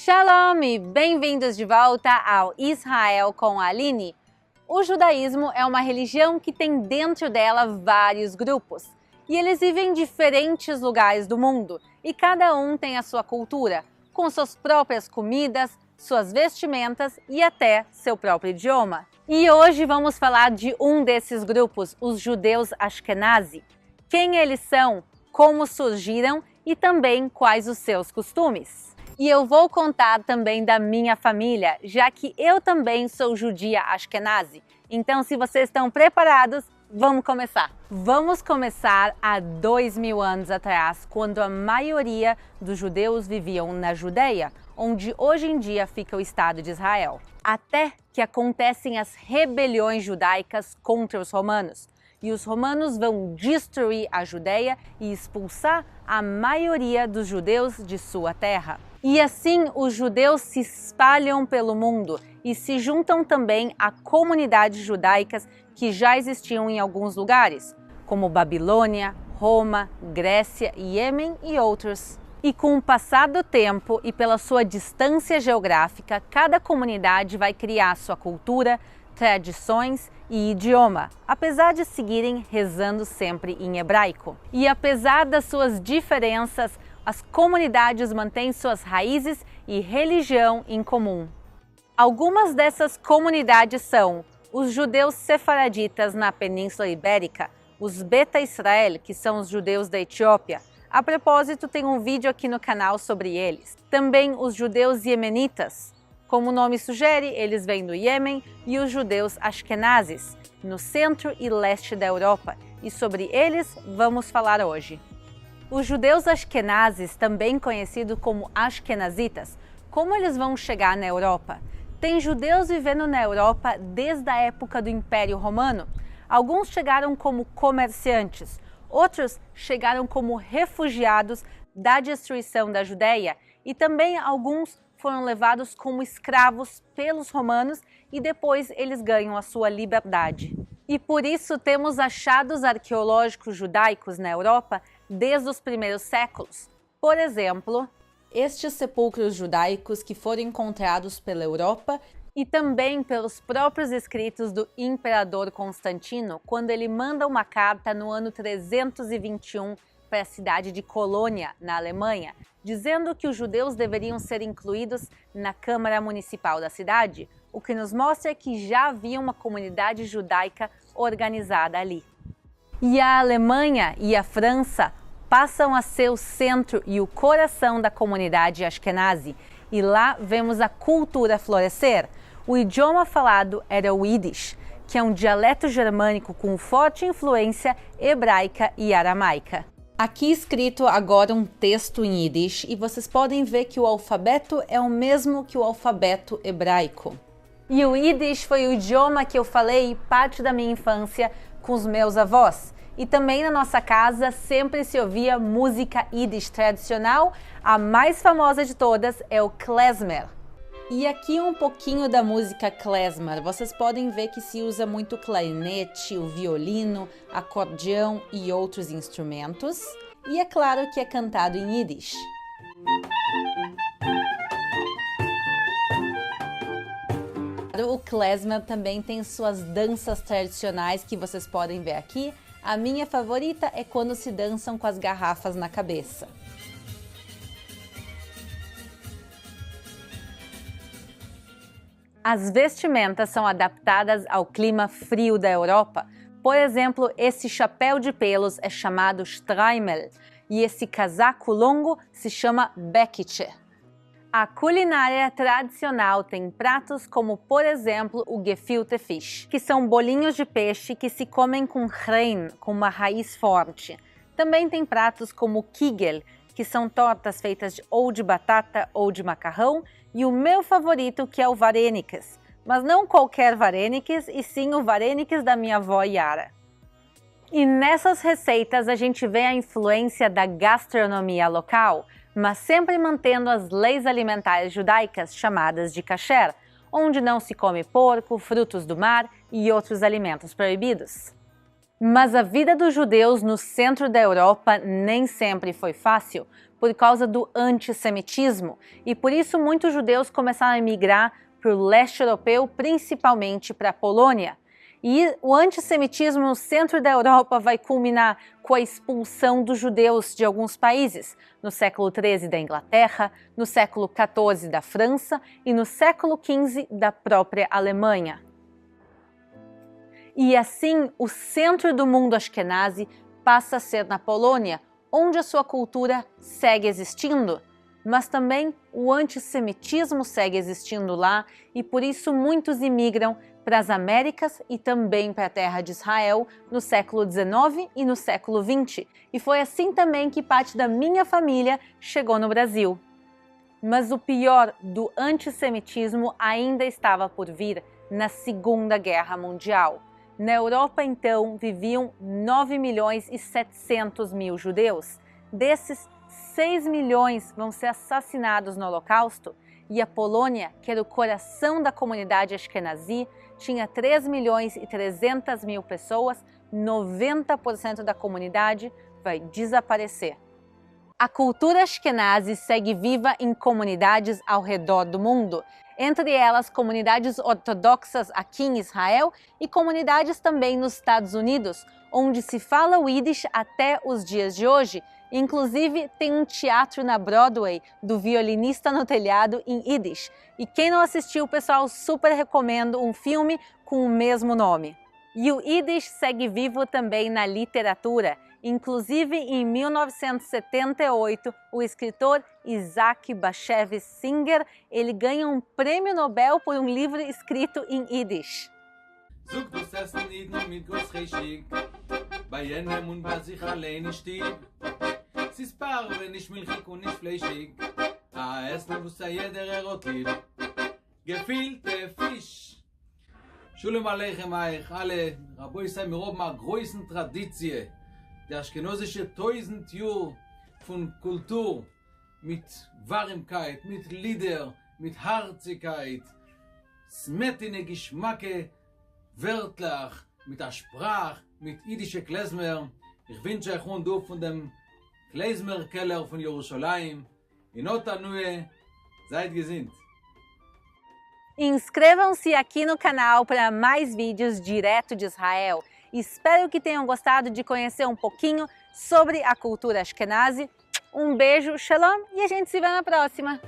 Shalom e bem-vindos de volta ao Israel com a Aline. O judaísmo é uma religião que tem dentro dela vários grupos e eles vivem em diferentes lugares do mundo e cada um tem a sua cultura, com suas próprias comidas, suas vestimentas e até seu próprio idioma. E hoje vamos falar de um desses grupos, os judeus Ashkenazi. Quem eles são, como surgiram e também quais os seus costumes. E eu vou contar também da minha família, já que eu também sou judia Ashkenazi. Então, se vocês estão preparados, vamos começar. Vamos começar há 2000 anos atrás, quando a maioria dos judeus viviam na Judeia, onde hoje em dia fica o Estado de Israel. Até que acontecem as rebeliões judaicas contra os romanos. E os romanos vão destruir a Judeia e expulsar a maioria dos judeus de sua terra. E assim os judeus se espalham pelo mundo e se juntam também a comunidades judaicas que já existiam em alguns lugares, como Babilônia, Roma, Grécia, Iêmen e outros. E com o passar do tempo e pela sua distância geográfica, cada comunidade vai criar sua cultura, tradições e idioma, apesar de seguirem rezando sempre em hebraico. E apesar das suas diferenças, as comunidades mantêm suas raízes e religião em comum. Algumas dessas comunidades são os judeus sefaraditas na Península Ibérica, os Beta Israel, que são os judeus da Etiópia. A propósito, tem um vídeo aqui no canal sobre eles. Também os judeus iemenitas. Como o nome sugere, eles vêm do Iêmen, e os judeus Ashkenazes, no centro e leste da Europa. E sobre eles vamos falar hoje. Os judeus Ashkenazes, também conhecidos como Ashkenazitas, como eles vão chegar na Europa? Tem judeus vivendo na Europa desde a época do Império Romano. Alguns chegaram como comerciantes, outros chegaram como refugiados da destruição da Judeia e também alguns foram levados como escravos pelos romanos e depois eles ganham a sua liberdade. E por isso temos achados arqueológicos judaicos na Europa desde os primeiros séculos. Por exemplo, estes sepulcros judaicos que foram encontrados pela Europa e também pelos próprios escritos do imperador Constantino, quando ele manda uma carta no ano 321 para a cidade de Colônia, na Alemanha, dizendo que os judeus deveriam ser incluídos na Câmara Municipal da cidade, o que nos mostra que já havia uma comunidade judaica organizada ali. E a Alemanha e a França passam a ser o centro e o coração da comunidade Ashkenazi, e lá vemos a cultura florescer. O idioma falado era o Yiddish, que é um dialeto germânico com forte influência hebraica e aramaica. Aqui escrito agora um texto em Yiddish e vocês podem ver que o alfabeto é o mesmo que o alfabeto hebraico. E o Yiddish foi o idioma que eu falei parte da minha infância com os meus avós. E também na nossa casa sempre se ouvia música Yiddish tradicional, a mais famosa de todas é o klezmer. E aqui um pouquinho da música klezmer. Vocês podem ver que se usa muito clarinete, o violino, acordeão e outros instrumentos. E é claro que é cantado em Yiddish. O klezmer também tem suas danças tradicionais que vocês podem ver aqui. A minha favorita é quando se dançam com as garrafas na cabeça. As vestimentas são adaptadas ao clima frio da Europa. Por exemplo, esse chapéu de pelos é chamado Streimel e esse casaco longo se chama Bekiche. A culinária tradicional tem pratos como, por exemplo, o gefilte fish, que são bolinhos de peixe que se comem com rein, com uma raiz forte. Também tem pratos como kigel, que são tortas feitas ou de batata ou de macarrão, e o meu favorito que é o varenikes, mas não qualquer varenikes, e sim o varenikes da minha avó Yara. E nessas receitas a gente vê a influência da gastronomia local, mas sempre mantendo as leis alimentares judaicas chamadas de kasher, onde não se come porco, frutos do mar e outros alimentos proibidos. Mas a vida dos judeus no centro da Europa nem sempre foi fácil, por causa do antissemitismo, e por isso muitos judeus começaram a emigrar para o leste europeu, principalmente para a Polônia. E o antissemitismo no centro da Europa vai culminar com a expulsão dos judeus de alguns países, no século XIII da Inglaterra, no século XIV da França e no século XV da própria Alemanha. E assim, o centro do mundo Ashkenazi passa a ser na Polônia, onde a sua cultura segue existindo. Mas também o antissemitismo segue existindo lá e por isso muitos imigram para as Américas e também para a terra de Israel no século XIX e no século XX. E foi assim também que parte da minha família chegou no Brasil. Mas o pior do antissemitismo ainda estava por vir na Segunda Guerra Mundial. Na Europa, então, viviam 9.700.000 judeus. Desses, 6 milhões vão ser assassinados no Holocausto, e a Polônia, que era o coração da comunidade Ashkenazi, tinha 3.300.000 pessoas, 90% da comunidade vai desaparecer. A cultura Ashkenazi segue viva em comunidades ao redor do mundo, entre elas comunidades ortodoxas aqui em Israel e comunidades também nos Estados Unidos, onde se fala o Yiddish até os dias de hoje. Inclusive, tem um teatro na Broadway do Violinista no Telhado em Yiddish. E quem não assistiu, pessoal, super recomendo um filme com o mesmo nome. E o Yiddish segue vivo também na literatura. Inclusive, em 1978, o escritor Isaac Bashevis Singer, ele ganha um prêmio Nobel por um livro escrito em Yiddish. סיספר וניש מלחיק וניש פליישיק האס נבוסה ידר אירוטיב גפילטה פיש שולם עליכם אייך alle רבו ישראל מרוב מהגרויסן טרדיציה der aschkenozische 1000 Jahr von Kultur mit Warmkeit, mit Lieder, mit Herzigkeit, smetine Geschmacke, Wörtlach, mit der Sprache, mit jüdische Klezmer. Ich wünsche euch und du von dem Klezmer-Keller von Jerusalem. In Otanue, seid gesinnt. Inscrevam-se aqui no canal para mais vídeos direto de Israel. Espero que tenham gostado de conhecer um pouquinho sobre a cultura Ashkenazi. Um beijo, shalom, e a gente se vê na próxima!